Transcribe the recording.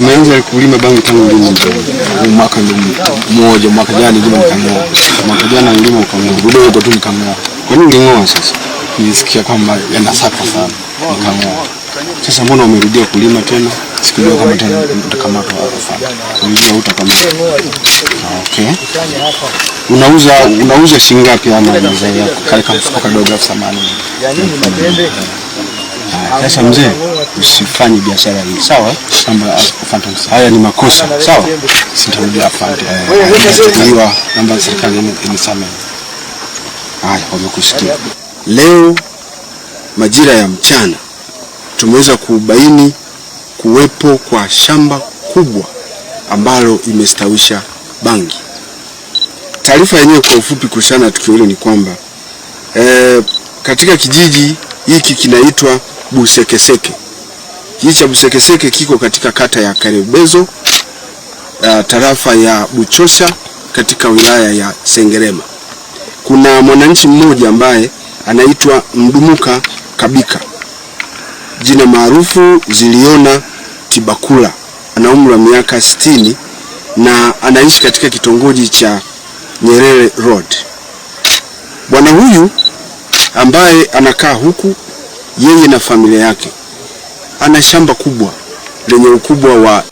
Nimeanza kulima bangi tangu mwaka mmoja, mwaka jana ndio nikangoa. Mwaka jana nilima ukangoa. Kidogo tu nikangoa. Kwa nini niling'oa sasa? Nilisikia kwamba yanasaka sana. Nikangoa. Sasa mbona umerudia kulima tena? Sikujua kama tena utakamatwa hapo sana. Unajua utakamata. Okay. Unauza shilingi ngapi ama mazao yako? Kale kama mfuko kadogo elfu 80. Sasa mzee, usifanye biashara hii, sawa? Namba afante. Haya ni makosa, sawa? Sitarudia afante. Hiyo namba ya serikali imesamehe. Haya, wamekusikia. Leo majira ya mchana tumeweza kubaini kuwepo kwa shamba kubwa ambalo imestawisha bangi. Taarifa yenyewe kwa ufupi kuhusiana na tukio hilo ni kwamba katika kijiji hiki kinaitwa Busekeseke. Kijiji cha Busekeseke kiko katika kata ya Karebezo, tarafa ya Buchosa katika wilaya ya Sengerema. Kuna mwananchi mmoja ambaye anaitwa Mdumuka Kabika, jina maarufu Ziliona Tibakula. Ana umri wa miaka 60 na anaishi katika kitongoji cha Nyerere Road. Bwana huyu ambaye anakaa huku, yeye na familia yake, ana shamba kubwa lenye ukubwa wa